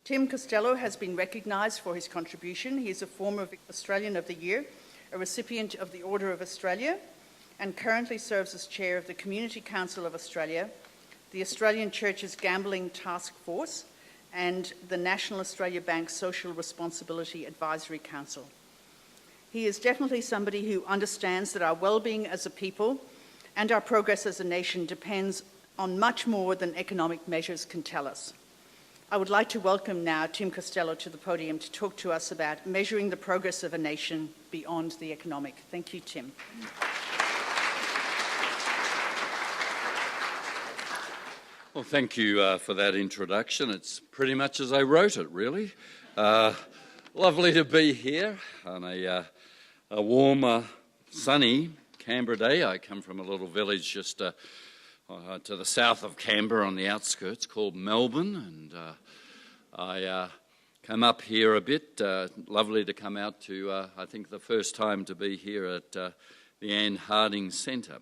Tim Costello has been recognised for his contribution. He is a former Australian of the Year, a recipient of the Order of Australia, and currently serves as chair of the Community Council of Australia, the Australian Church's Gambling Task Force, and the National Australia Bank Social Responsibility Advisory Council. He is definitely somebody who understands that our well-being as a people and our progress as a nation depends on much more than economic measures can tell us. I would like to welcome now Tim Costello to the podium to talk to us about measuring the progress of a nation beyond the economic. Thank you, Tim. Well, thank you for that introduction. It's pretty much as I wrote it, really. Lovely to be here on a warmer, sunny Canberra day. I come from a little village just to the south of Canberra on the outskirts called Melbourne, and I come up here a bit. Lovely to come out to, I think, the first time to be here at the Anne Harding Centre.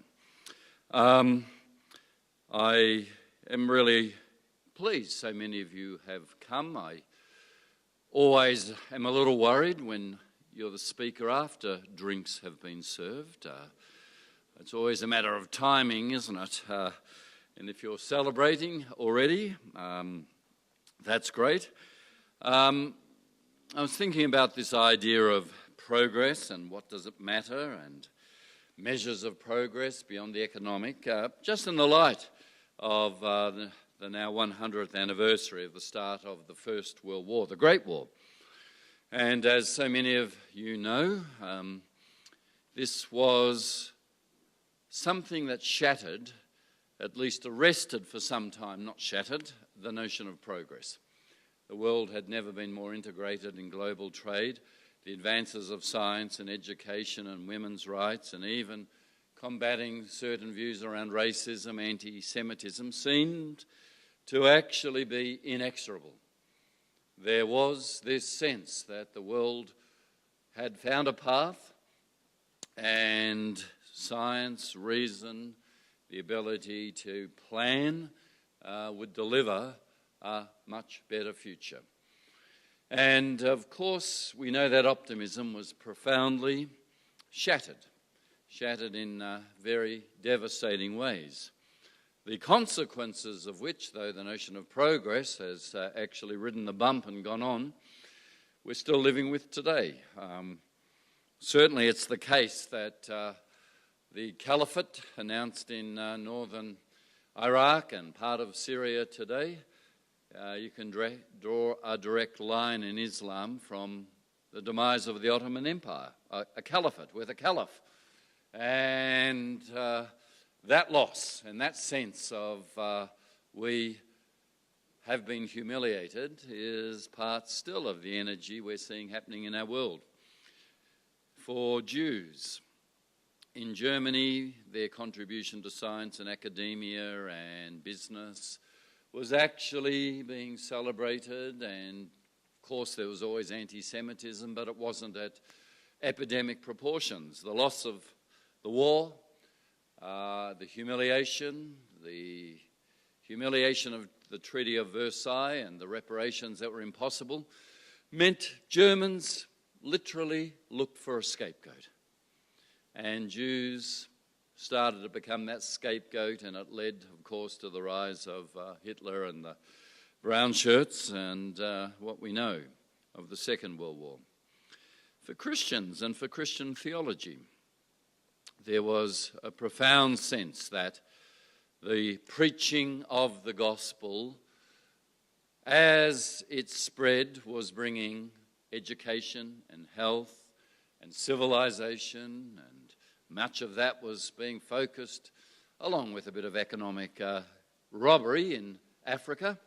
I am really pleased so many of you have come. I always am a little worried when you're the speaker after drinks have been served. It's always a matter of timing, isn't it? And if you're celebrating already, that's great. I was thinking about this idea of progress and what does it matter and measures of progress beyond the economic, just in the light of the now 100th anniversary of the start of the First World War, the Great War. And as so many of you know, this was something that shattered, at least arrested for some time, not shattered, the notion of progress. The world had never been more integrated in global trade. The advances of science and education and women's rights and even combating certain views around racism, anti-Semitism seemed to actually be inexorable. There was this sense that the world had found a path, and science, reason, the ability to plan would deliver a much better future. And of course, we know that optimism was profoundly shattered in very devastating ways. The consequences of which, though the notion of progress has actually ridden the bump and gone on, we're still living with today. Certainly it's the case that the caliphate announced in northern Iraq and part of Syria today, you can draw a direct line in Islam from the demise of the Ottoman Empire, a caliphate with a caliph. And that loss and that sense of we have been humiliated is part still of the energy we're seeing happening in our world. For Jews in Germany, their contribution to science and academia and business was actually being celebrated, and of course there was always anti-Semitism, but it wasn't at epidemic proportions. The loss of the war, the humiliation of the Treaty of Versailles and the reparations that were impossible meant Germans literally looked for a scapegoat. And Jews started to become that scapegoat, and it led, of course, to the rise of Hitler and the brown shirts and what we know of the Second World War. For Christians and for Christian theology, there was a profound sense that the preaching of the gospel, as it spread, was bringing education and health and civilization, and much of that was being focused, along with a bit of economic robbery in Africa,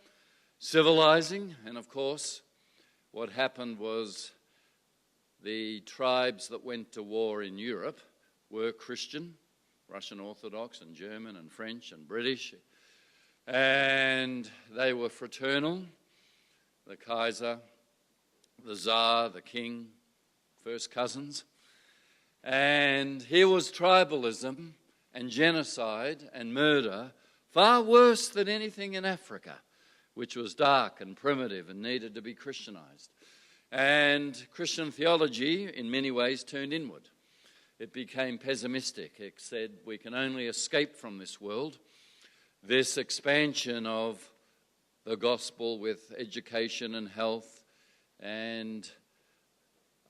civilizing. And of course, what happened was the tribes that went to war in Europe were Christian, Russian Orthodox and German and French and British, and they were fraternal. The Kaiser, the Tsar, the King, first cousins. And here was tribalism and genocide and murder, far worse than anything in Africa, which was dark and primitive and needed to be Christianized. And Christian theology, in many ways, turned inward. It became pessimistic. It said we can only escape from this world. This expansion of the gospel with education and health and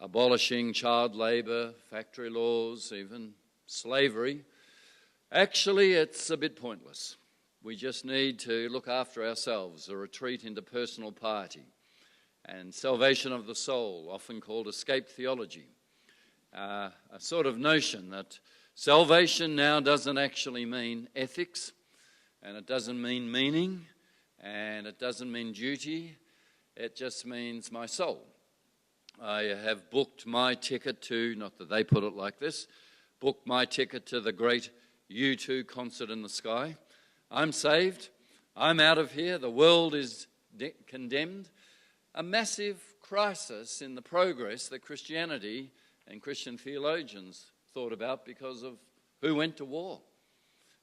abolishing child labour, factory laws, even slavery, actually it's a bit pointless. We just need to look after ourselves, a retreat into personal piety and salvation of the soul, often called escape theology. A sort of notion that salvation now doesn't actually mean ethics, and it doesn't mean meaning, and it doesn't mean duty. It just means my soul. I have booked my ticket to, not that they put it like this, booked my ticket to the great U2 concert in the sky. I'm saved. I'm out of here. The world is condemned. A massive crisis in the progress that Christianity and Christian theologians thought about because of who went to war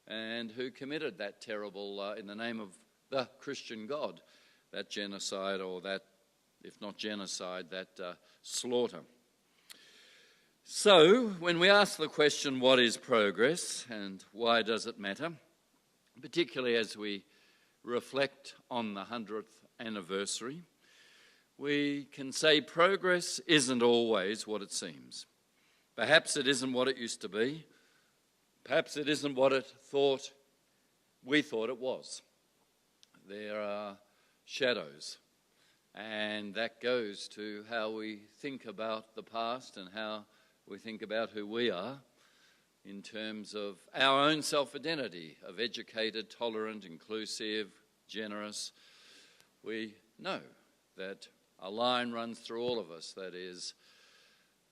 and who committed that terrible, in the name of the Christian God, that genocide, or that, if not genocide, that slaughter. So, when we ask the question, what is progress and why does it matter, particularly as we reflect on the 100th anniversary, we can say progress isn't always what it seems. Perhaps it isn't what it used to be. Perhaps it isn't what we thought it was. There are shadows, and that goes to how we think about the past and how we think about who we are in terms of our own self-identity of educated, tolerant, inclusive, generous. We know that a line runs through all of us that is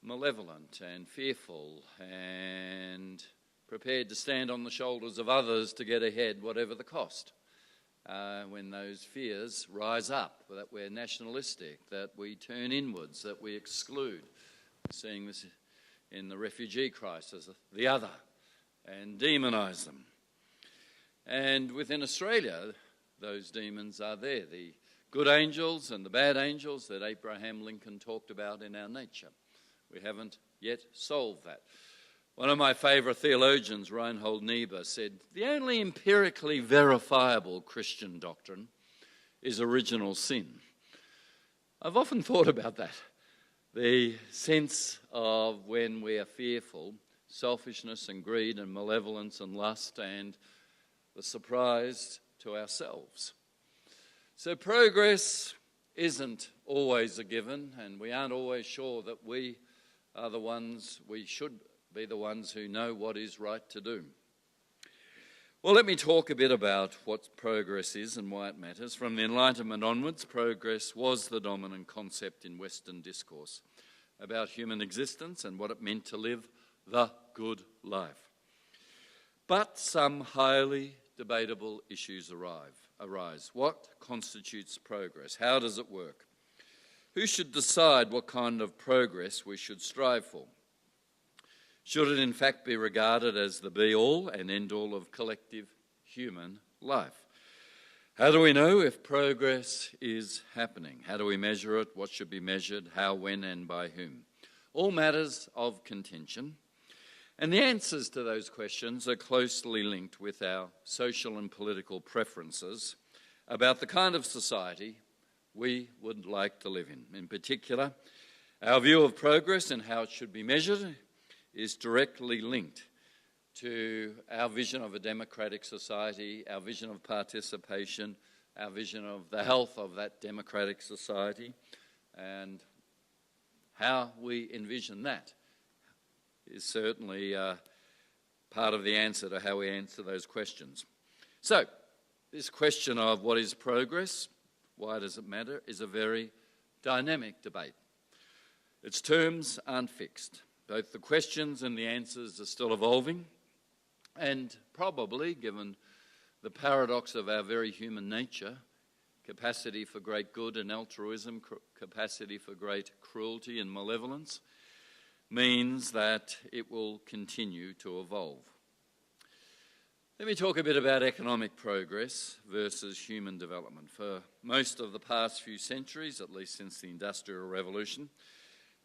malevolent and fearful and prepared to stand on the shoulders of others to get ahead, whatever the cost. When those fears rise up, that we're nationalistic, that we turn inwards, that we exclude. We're seeing this in the refugee crisis, the other, and demonise them. And within Australia, those demons are there, the good angels and the bad angels that Abraham Lincoln talked about in our nature. We haven't yet solved that. One of my favourite theologians, Reinhold Niebuhr, said, the only empirically verifiable Christian doctrine is original sin. I've often thought about that. The sense of when we are fearful, selfishness and greed and malevolence and lust and the surprise to ourselves. So progress isn't always a given, and we aren't always sure that we are the ones, we should be the ones who know what is right to do. Well, let me talk a bit about what progress is and why it matters. From the Enlightenment onwards, progress was the dominant concept in Western discourse about human existence and what it meant to live the good life. But some highly debatable issues arise. What constitutes progress? How does it work? Who should decide what kind of progress we should strive for? Should it in fact be regarded as the be-all and end-all of collective human life? How do we know if progress is happening? How do we measure it? What should be measured? How, when, and by whom? All matters of contention. And the answers to those questions are closely linked with our social and political preferences about the kind of society we would like to live in. In particular, our view of progress and how it should be measured is directly linked to our vision of a democratic society, our vision of participation, our vision of the health of that democratic society, and how we envision that is certainly part of the answer to how we answer those questions. So, this question of what is progress, why does it matter, is a very dynamic debate. Its terms aren't fixed. Both the questions and the answers are still evolving, and probably, given the paradox of our very human nature, capacity for great good and altruism, capacity for great cruelty and malevolence, means that it will continue to evolve. Let me talk a bit about economic progress versus human development. For most of the past few centuries, at least since the Industrial Revolution,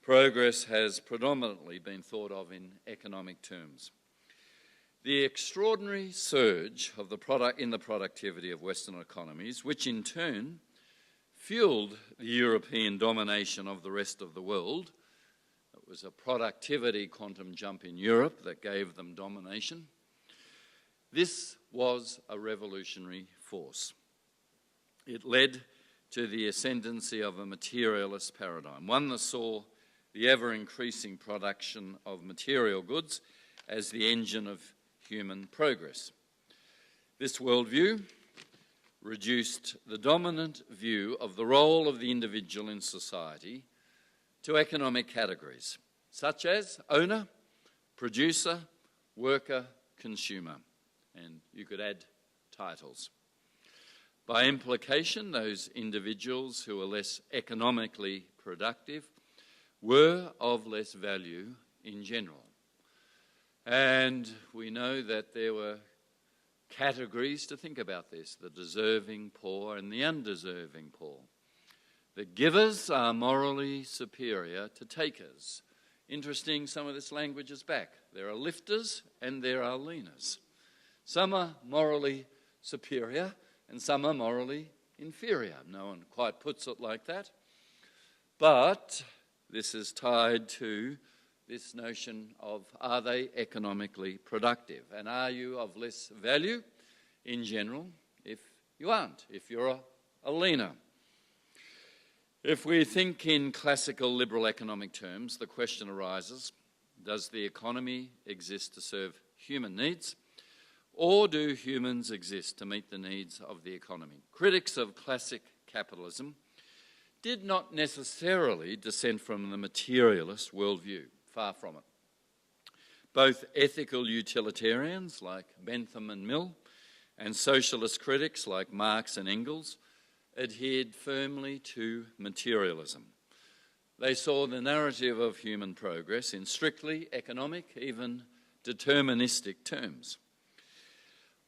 progress has predominantly been thought of in economic terms. The extraordinary surge of in the productivity of Western economies, which in turn fueled the European domination of the rest of the world. It was a productivity quantum jump in Europe that gave them domination. This was a revolutionary force. It led to the ascendancy of a materialist paradigm, one that saw the ever-increasing production of material goods as the engine of human progress. This worldview reduced the dominant view of the role of the individual in society to economic categories, such as owner, producer, worker, consumer, and you could add titles. By implication, those individuals who were less economically productive were of less value in general. And we know that there were categories to think about this: the deserving poor and the undeserving poor. The givers are morally superior to takers. Interesting, some of this language is back. There are lifters and there are leaners. Some are morally superior and some are morally inferior. No one quite puts it like that. But this is tied to this notion of, are they economically productive? And are you of less value in general if you aren't, if you're a leaner? If we think in classical liberal economic terms, the question arises, does the economy exist to serve human needs, or do humans exist to meet the needs of the economy? Critics of classic capitalism did not necessarily dissent from the materialist worldview. Far from it. Both ethical utilitarians like Bentham and Mill and socialist critics like Marx and Engels adhered firmly to materialism. They saw the narrative of human progress in strictly economic, even deterministic terms.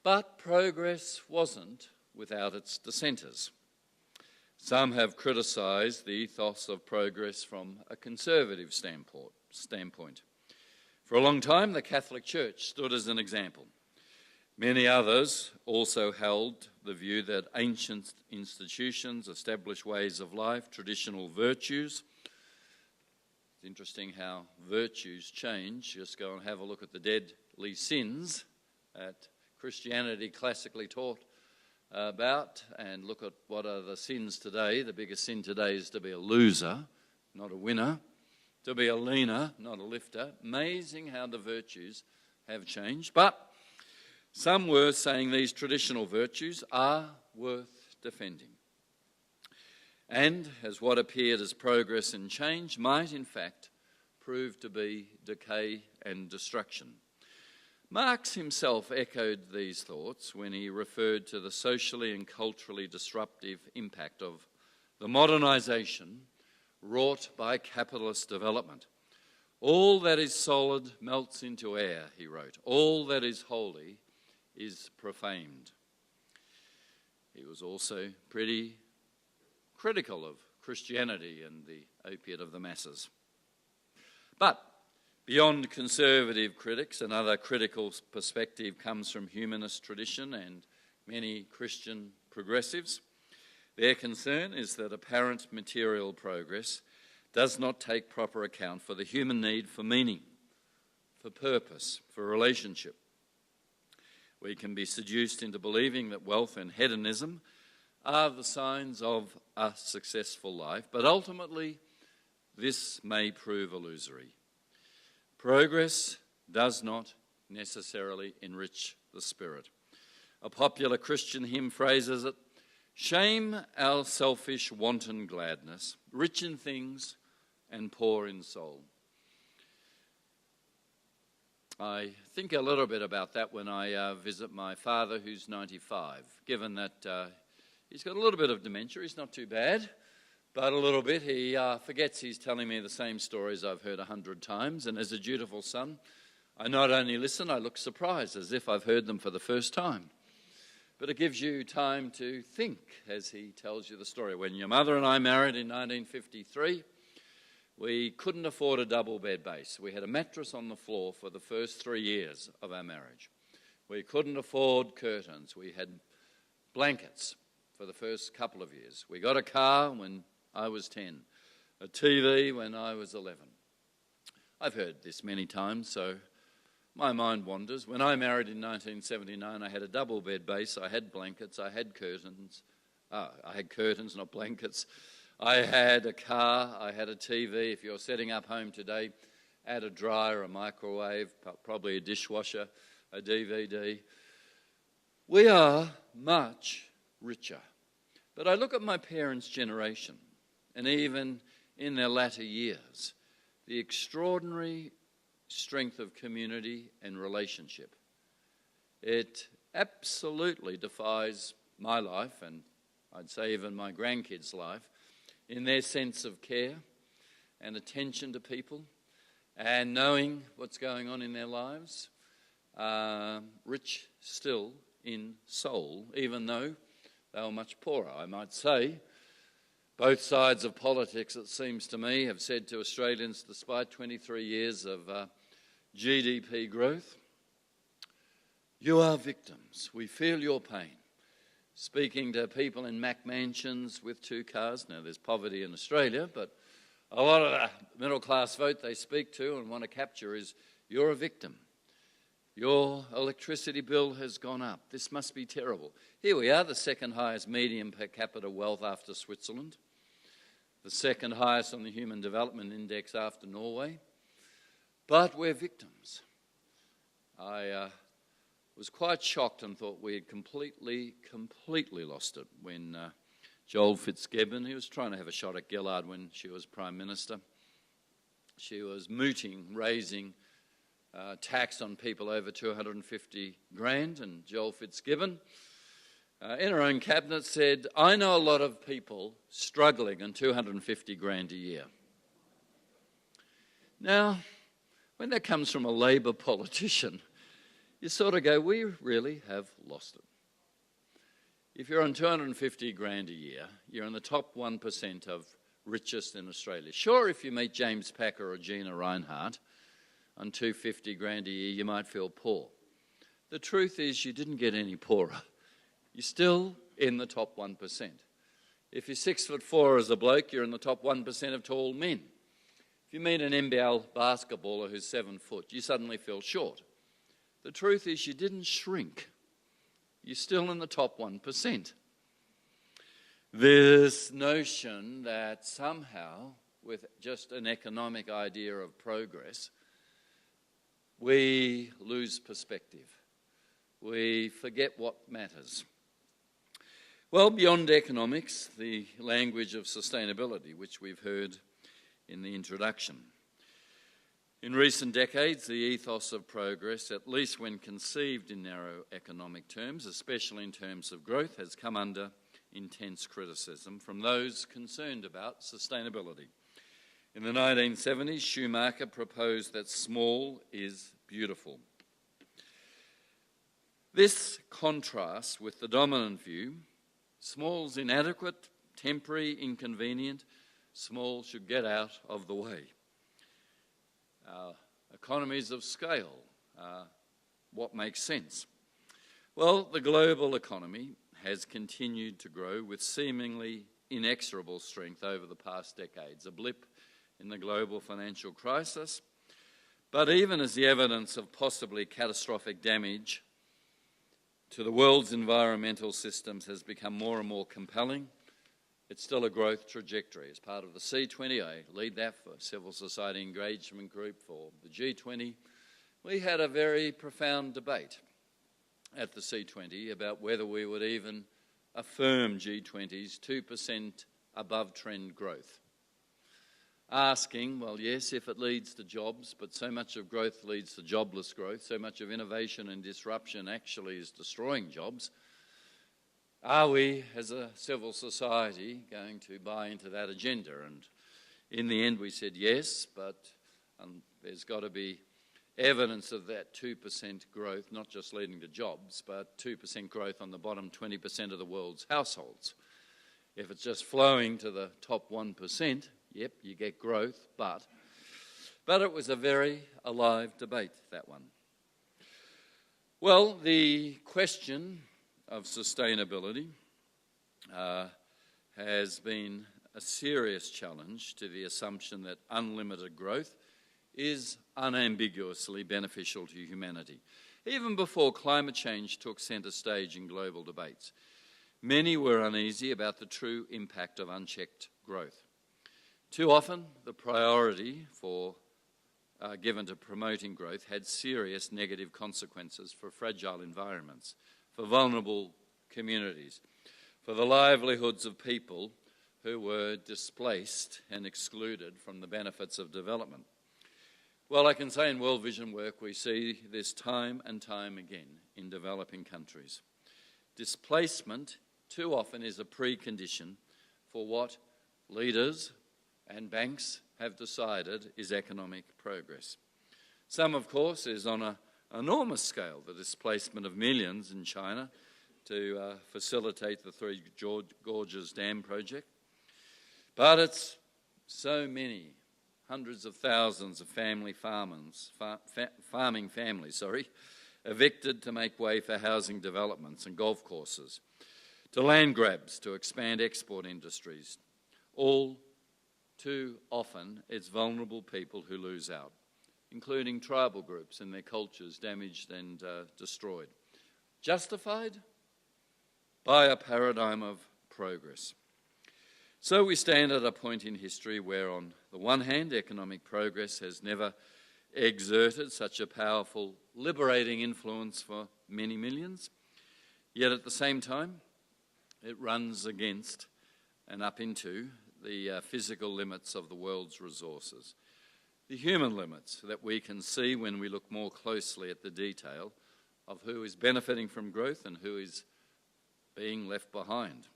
But progress wasn't without its dissenters. Some have criticised the ethos of progress from a conservative standpoint. For a long time, the Catholic Church stood as an example. Many others also held the view that ancient institutions, established ways of life, traditional virtues. It's interesting how virtues change. Just go and have a look at the deadly sins that Christianity classically taught about, and look at what are the sins today. The biggest sin today is to be a loser, not a winner. To be a leaner, not a lifter. Amazing how the virtues have changed. But some were saying these traditional virtues are worth defending. And as what appeared as progress and change might in fact prove to be decay and destruction. Marx himself echoed these thoughts when he referred to the socially and culturally disruptive impact of the modernisation wrought by capitalist development. All that is solid melts into air, he wrote. All that is holy is profaned. He was also pretty critical of Christianity and the opiate of the masses. But beyond conservative critics, another critical perspective comes from humanist tradition and many Christian progressives. Their concern is that apparent material progress does not take proper account for the human need for meaning, for purpose, for relationship. We can be seduced into believing that wealth and hedonism are the signs of a successful life, but ultimately this may prove illusory. Progress does not necessarily enrich the spirit. A popular Christian hymn phrases it, "Shame our selfish wanton gladness, rich in things and poor in soul." I think a little bit about that when I visit my father, who's 95, given that he's got a little bit of dementia. He's not too bad, but a little bit. He forgets he's telling me the same stories I've heard 100 times, and as a dutiful son, I not only listen, I look surprised, as if I've heard them for the first time. But it gives you time to think as he tells you the story. When your mother and I married in 1953, we couldn't afford a double bed base. We had a mattress on the floor for the first 3 years of our marriage. We couldn't afford curtains. We had blankets for the first couple of years. We got a car when I was 10, a TV when I was 11. I've heard this many times, so my mind wanders. When I married in 1979, I had a double bed base, I had blankets, I had curtains. I had curtains, not blankets. I had a car, I had a TV. If you're setting up home today, add a dryer, a microwave, probably a dishwasher, a DVD. We are much richer. But I look at my parents' generation, and even in their latter years, the extraordinary strength of community and relationship. It absolutely defies my life, and I'd say even my grandkids' life, in their sense of care and attention to people and knowing what's going on in their lives, rich still in soul, even though they were much poorer. I might say both sides of politics, it seems to me, have said to Australians, despite 23 years of GDP growth, you are victims. We feel your pain. Speaking to people in Mac mansions with 2 cars. Now, there's poverty in Australia, but a lot of the middle-class vote they speak to and want to capture is, you're a victim. Your electricity bill has gone up. This must be terrible. Here we are, the second highest median per capita wealth after Switzerland, the second highest on the Human Development Index after Norway, but we're victims. I was quite shocked and thought we had completely lost it when Joel Fitzgibbon, he was trying to have a shot at Gillard when she was Prime Minister. She was mooting, raising tax on people over 250 grand, and Joel Fitzgibbon, in her own cabinet, said, I know a lot of people struggling on 250 grand a year. Now, when that comes from a Labor politician, you sort of go, we really have lost it. If you're on 250 grand a year, you're in the top 1% of richest in Australia. Sure, if you meet James Packer or Gina Reinhardt on 250 grand a year, you might feel poor. The truth is you didn't get any poorer. You're still in the top 1%. If you're 6'4" as a bloke, you're in the top 1% of tall men. If you meet an NBL basketballer who's 7 foot, you suddenly feel short. The truth is you didn't shrink. You're still in the top 1%. This notion that somehow, with just an economic idea of progress, we lose perspective. We forget what matters. Well, beyond economics, the language of sustainability, which we've heard in the introduction. In recent decades, the ethos of progress, at least when conceived in narrow economic terms, especially in terms of growth, has come under intense criticism from those concerned about sustainability. In the 1970s, Schumacher proposed that small is beautiful. This contrasts with the dominant view: small's inadequate, temporary, inconvenient, small should get out of the way. Economies of scale, what makes sense? Well, the global economy has continued to grow with seemingly inexorable strength over the past decades, a blip in the global financial crisis. But even as the evidence of possibly catastrophic damage to the world's environmental systems has become more and more compelling, it's still a growth trajectory. As part of the C20, I lead that for Civil Society Engagement Group for the G20. We had a very profound debate at the C20 about whether we would even affirm G20's 2% above trend growth. Asking, well, yes, if it leads to jobs, but so much of growth leads to jobless growth, so much of innovation and disruption actually is destroying jobs. Are we, as a civil society, going to buy into that agenda? And in the end, we said yes, but there's got to be evidence of that 2% growth, not just leading to jobs, but 2% growth on the bottom 20% of the world's households. If it's just flowing to the top 1%, yep, you get growth, but it was a very alive debate, that one. Well, the question of sustainability has been a serious challenge to the assumption that unlimited growth is unambiguously beneficial to humanity. Even before climate change took centre stage in global debates, many were uneasy about the true impact of unchecked growth. Too often, the priority given to promoting growth had serious negative consequences for fragile environments, for vulnerable communities, for the livelihoods of people who were displaced and excluded from the benefits of development. Well, I can say in World Vision work we see this time and time again in developing countries. Displacement too often is a precondition for what leaders and banks have decided is economic progress. Some, of course, is on an enormous scale, the displacement of millions in China to facilitate the Three Gorges Dam project. But it's so many, hundreds of thousands of farming families, evicted to make way for housing developments and golf courses, to land grabs to expand export industries. All too often, it's vulnerable people who lose out, including tribal groups and their cultures damaged and destroyed. Justified? By a paradigm of progress. So we stand at a point in history where, on the one hand, economic progress has never exerted such a powerful, liberating influence for many millions, yet at the same time, it runs against and up into the physical limits of the world's resources, the human limits that we can see when we look more closely at the detail of who is benefiting from growth and who is being left behind.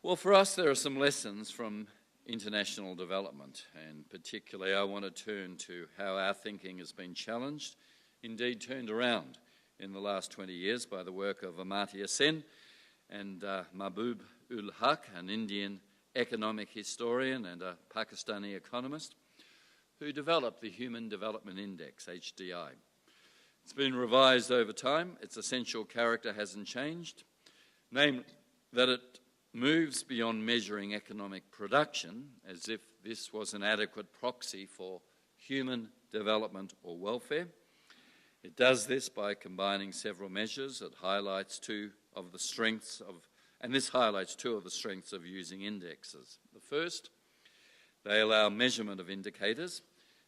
Well, for us, there are some lessons from international development, and particularly I want to turn to how our thinking has been challenged, indeed turned around in the last 20 years by the work of Amartya Sen and Mahbub ul Haq, an Indian economic historian and a Pakistani economist, who developed the Human Development Index, HDI. It's been revised over time. Its essential character hasn't changed, namely that it moves beyond measuring economic production as if this was an adequate proxy for human development or welfare. It does this by combining several measures. It highlights two of the strengths of using indexes. The first, they allow measurement of indicators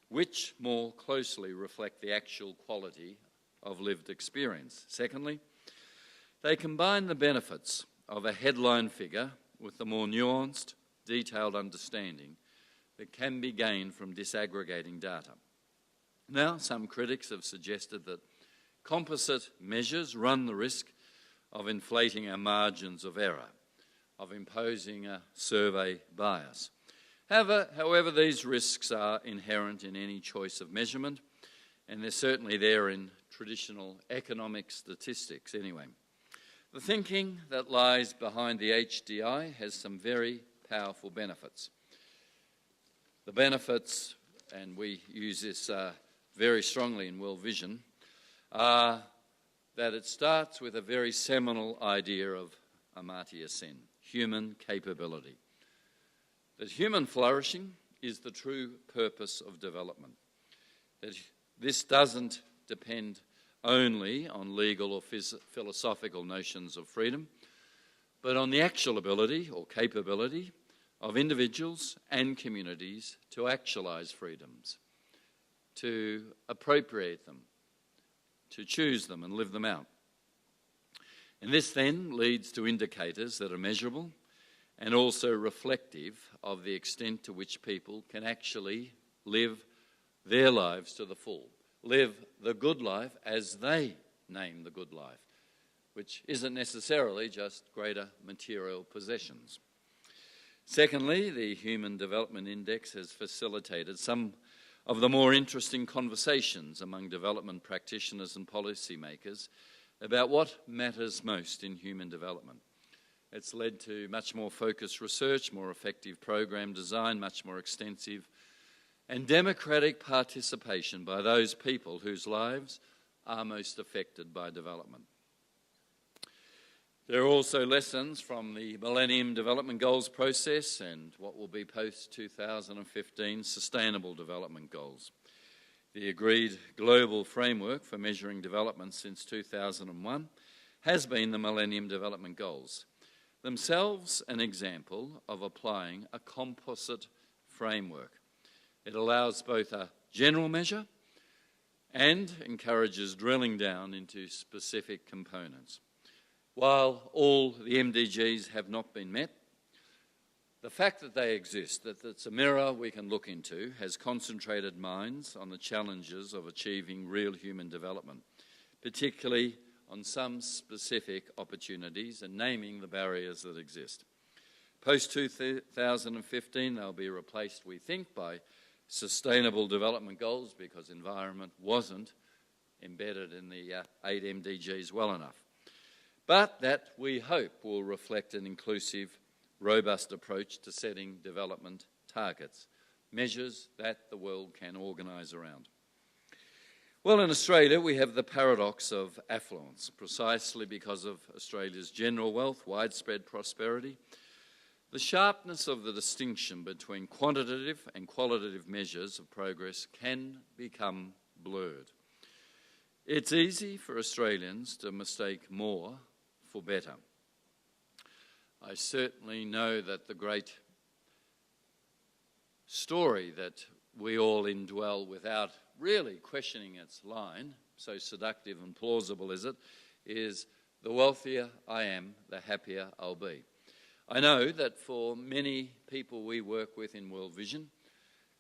which more closely reflect the actual quality of lived experience. Secondly, they combine the benefits of a headline figure with the more nuanced, detailed understanding that can be gained from disaggregating data. Now, some critics have suggested that composite measures run the risk of inflating our margins of error, of imposing a survey bias. However, these risks are inherent in any choice of measurement, and they're certainly there in traditional economic statistics anyway. The thinking that lies behind the HDI has some very powerful benefits. The benefits, and we use this very strongly in World Vision, are that it starts with a very seminal idea of Amartya Sen, human capability. That human flourishing is the true purpose of development. That this doesn't depend only on legal or philosophical notions of freedom, but on the actual ability or capability of individuals and communities to actualise freedoms, to appropriate them, to choose them and live them out. And this then leads to indicators that are measurable and also reflective of the extent to which people can actually live their lives to the full, live the good life as they name the good life, which isn't necessarily just greater material possessions. Secondly, the Human Development Index has facilitated some of the more interesting conversations among development practitioners and policymakers about what matters most in human development. It's led to much more focused research, more effective program design, much more extensive and democratic participation by those people whose lives are most affected by development. There are also lessons from the Millennium Development Goals process and what will be post-2015 Sustainable Development Goals. The agreed global framework for measuring development since 2001 has been the Millennium Development Goals, themselves an example of applying a composite framework. It allows both a general measure and encourages drilling down into specific components. While all the MDGs have not been met, the fact that they exist, that it's a mirror we can look into, has concentrated minds on the challenges of achieving real human development, particularly on some specific opportunities and naming the barriers that exist. Post-2015, they'll be replaced, we think, by Sustainable Development Goals because environment wasn't embedded in the 8 MDGs well enough. But that, we hope, will reflect an inclusive, robust approach to setting development targets, measures that the world can organise around. Well, in Australia, we have the paradox of affluence, precisely because of Australia's general wealth, widespread prosperity. The sharpness of the distinction between quantitative and qualitative measures of progress can become blurred. It's easy for Australians to mistake more for better. I certainly know that the great story that we all indwell without really questioning its line, so seductive and plausible is it, is the wealthier I am, the happier I'll be. I know that for many people we work with in World Vision,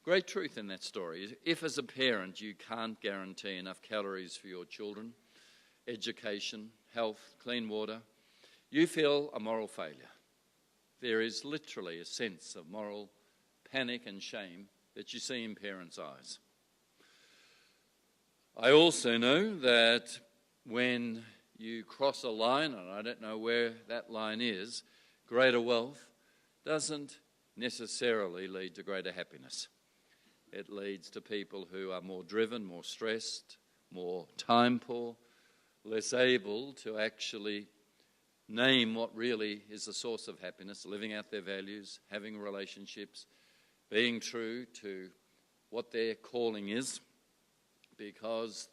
great truth in that story is if as a parent you can't guarantee enough calories for your children, education, health, clean water, you feel a moral failure. There is literally a sense of moral panic and shame that you see in parents' eyes. I also know that when you cross a line, and I don't know where that line is, greater wealth doesn't necessarily lead to greater happiness. It leads to people who are more driven, more stressed, more time poor, less able to actually name what really is the source of happiness, living out their values, having relationships, being true to what their calling is, because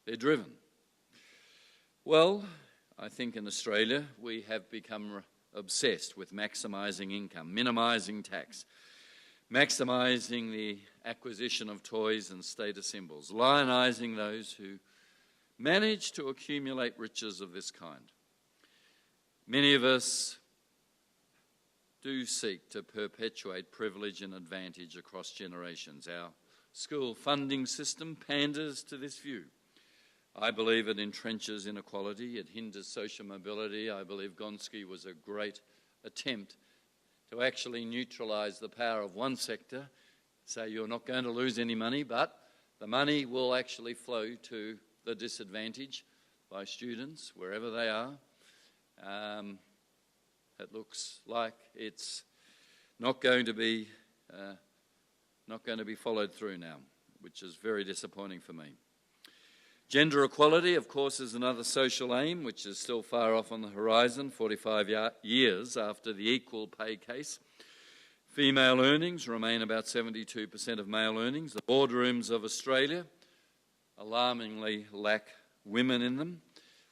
they're driven. Well, I think in Australia we have become obsessed with maximising income, minimising tax, maximising the acquisition of toys and status symbols, lionising those who manage to accumulate riches of this kind. Many of us do seek to perpetuate privilege and advantage across generations. Our school funding system panders to this view. I believe it entrenches inequality, it hinders social mobility. I believe Gonski was a great attempt to actually neutralise the power of one sector, say you're not going to lose any money, but the money will actually flow to the disadvantaged by students, wherever they are. It looks like it's not going to be followed through now, which is very disappointing for me. Gender equality, of course, is another social aim which is still far off on the horizon, 45 years after the equal pay case. Female earnings remain about 72% of male earnings. The boardrooms of Australia alarmingly lack women in them.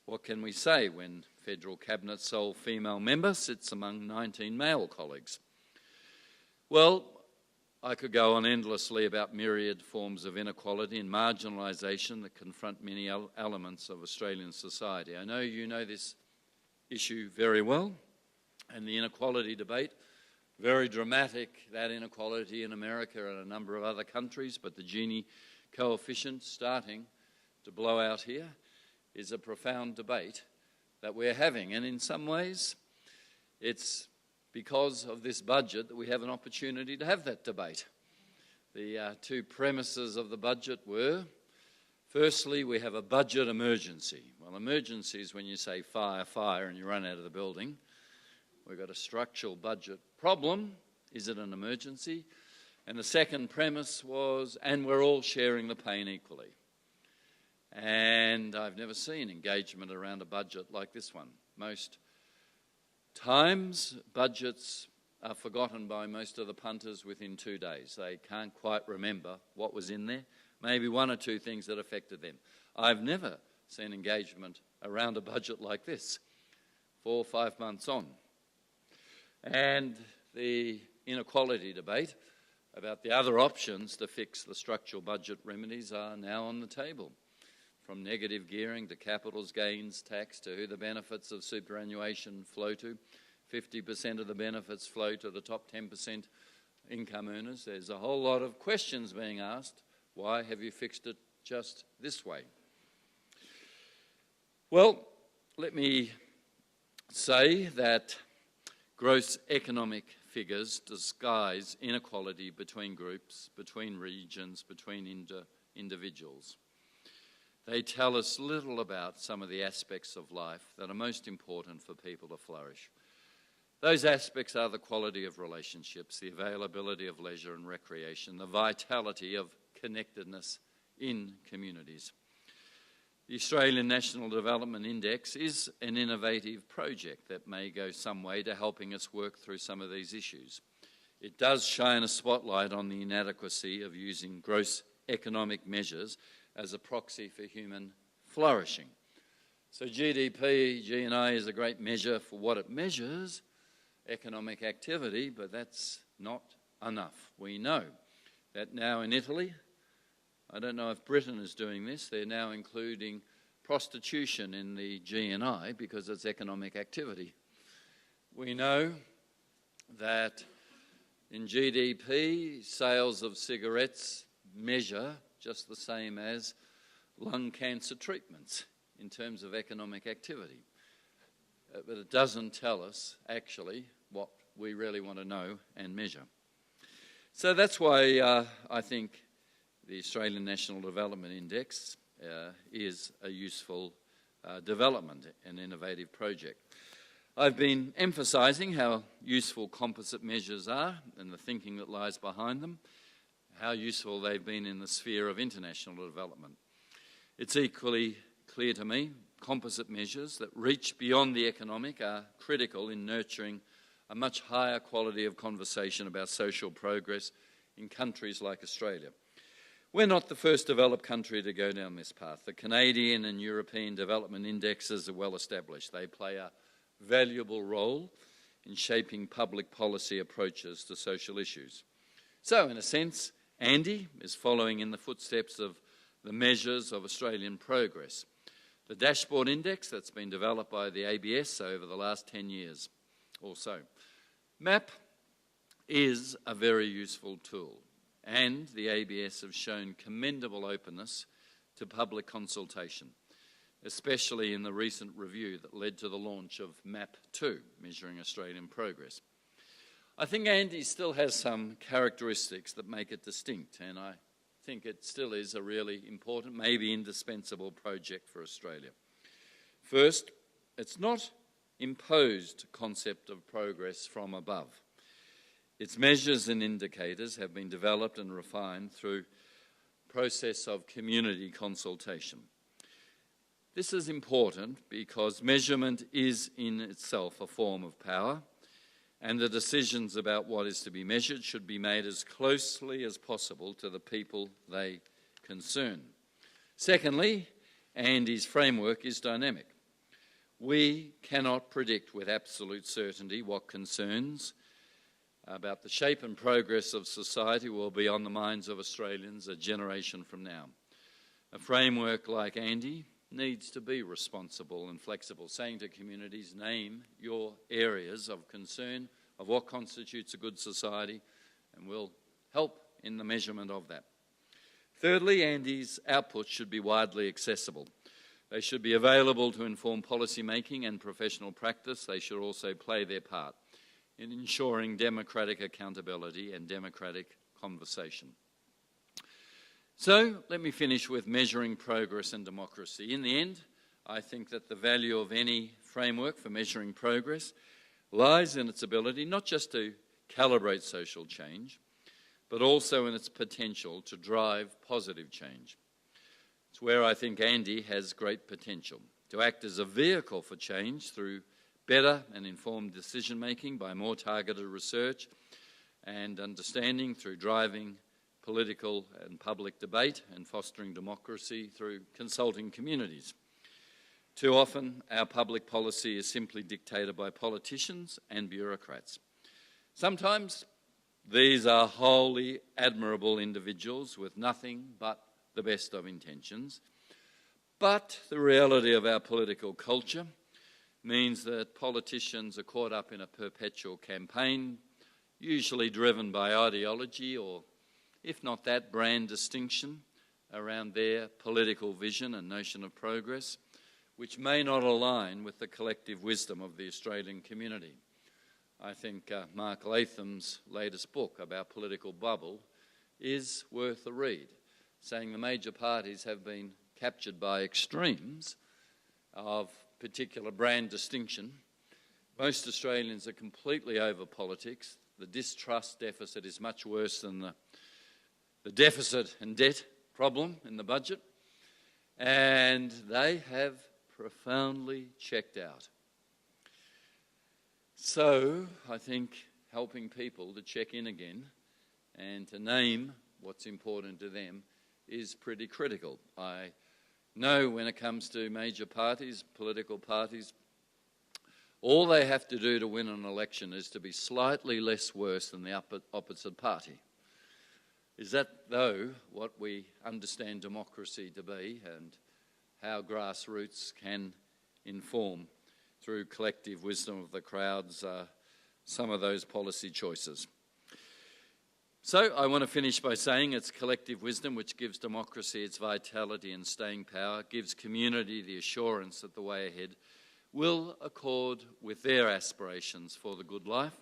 What can we say when Federal Cabinet's sole female member sits among 19 male colleagues? Well, I could go on endlessly about myriad forms of inequality and marginalisation that confront many elements of Australian society. I know you know this issue very well, and the inequality debate, very dramatic, that inequality in America and a number of other countries, but the Gini coefficient starting to blow out here is a profound debate that we're having. And in some ways, it's because of this budget that we have an opportunity to have that debate. The two premises of the budget were, firstly, we have a budget emergency. Well, emergency is when you say fire, fire, and you run out of the building. We've got a structural budget problem. Is it an emergency? And the second premise was, and we're all sharing the pain equally. And I've never seen engagement around a budget like this one. Most times, budgets are forgotten by most of the punters within 2 days. They can't quite remember what was in there, maybe one or two things that affected them. I've never seen engagement around a budget like this, 4 or 5 months on. And the inequality debate about the other options to fix the structural budget remedies are now on the table. From negative gearing to capital gains tax to who the benefits of superannuation flow to. 50% of the benefits flow to the top 10% income earners. There's a whole lot of questions being asked. Why have you fixed it just this way? Well, let me say that gross economic figures disguise inequality between groups, between regions, between individuals. They tell us little about some of the aspects of life that are most important for people to flourish. Those aspects are the quality of relationships, the availability of leisure and recreation, the vitality of connectedness in communities. The Australian National Development Index is an innovative project that may go some way to helping us work through some of these issues. It does shine a spotlight on the inadequacy of using gross economic measures as a proxy for human flourishing. So GDP, GNI is a great measure for what it measures, economic activity, but that's not enough. We know that now in Italy, I don't know if Britain is doing this, they're now including prostitution in the GNI because it's economic activity. We know that in GDP, sales of cigarettes measure just the same as lung cancer treatments in terms of economic activity. But it doesn't tell us actually what we really want to know and measure. So that's why I think the Australian National Development Index is a useful development, an innovative project. I've been emphasising how useful composite measures are and the thinking that lies behind them, how useful they've been in the sphere of international development. It's equally clear to me composite measures that reach beyond the economic are critical in nurturing a much higher quality of conversation about social progress in countries like Australia. We're not the first developed country to go down this path. The Canadian and European development indexes are well established. They play a valuable role in shaping public policy approaches to social issues. So, in a sense, Andy is following in the footsteps of the measures of Australian progress. The dashboard index that's been developed by the ABS over the last 10 years or so. MAP is a very useful tool, and the ABS have shown commendable openness to public consultation, especially in the recent review that led to the launch of MAP 2, Measuring Australian Progress. I think Andy still has some characteristics that make it distinct, and I think it still is a really important, maybe indispensable project for Australia. First, it's not imposed concept of progress from above. Its measures and indicators have been developed and refined through a process of community consultation. This is important because measurement is in itself a form of power, and the decisions about what is to be measured should be made as closely as possible to the people they concern. Secondly, Andy's framework is dynamic. We cannot predict with absolute certainty what concerns about the shape and progress of society will be on the minds of Australians a generation from now. A framework like Andy needs to be responsible and flexible, saying to communities, name your areas of concern of what constitutes a good society, and we'll help in the measurement of that. Thirdly, Andy's outputs should be widely accessible. They should be available to inform policy making and professional practice. They should also play their part in ensuring democratic accountability and democratic conversation. So let me finish with measuring progress and democracy. In the end, I think that the value of any framework for measuring progress lies in its ability not just to calibrate social change, but also in its potential to drive positive change. It's where I think Andy has great potential, to act as a vehicle for change through better and informed decision-making by more targeted research and understanding, through driving political and public debate and fostering democracy through consulting communities. Too often, our public policy is simply dictated by politicians and bureaucrats. Sometimes these are wholly admirable individuals with nothing but the best of intentions. But the reality of our political culture means that politicians are caught up in a perpetual campaign, usually driven by ideology or, if not that, brand distinction around their political vision and notion of progress, which may not align with the collective wisdom of the Australian community. I think Mark Latham's latest book about political bubble is worth a read, saying the major parties have been captured by extremes of particular brand distinction. Most Australians are completely over politics. The distrust deficit is much worse than the deficit and debt problem in the budget, and they have profoundly checked out. So I think helping people to check in again and to name what's important to them is pretty critical. I know when it comes to major parties, political parties, all they have to do to win an election is to be slightly less worse than the opposite party. Is that, though, what we understand democracy to be, and how grassroots can inform through collective wisdom of the crowds some of those policy choices? So I want to finish by saying it's collective wisdom which gives democracy its vitality and staying power, gives community the assurance that the way ahead will accord with their aspirations for the good life,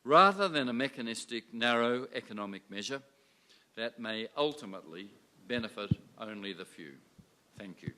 rather than a mechanistic, narrow economic measure that may ultimately benefit only the few. Thank you.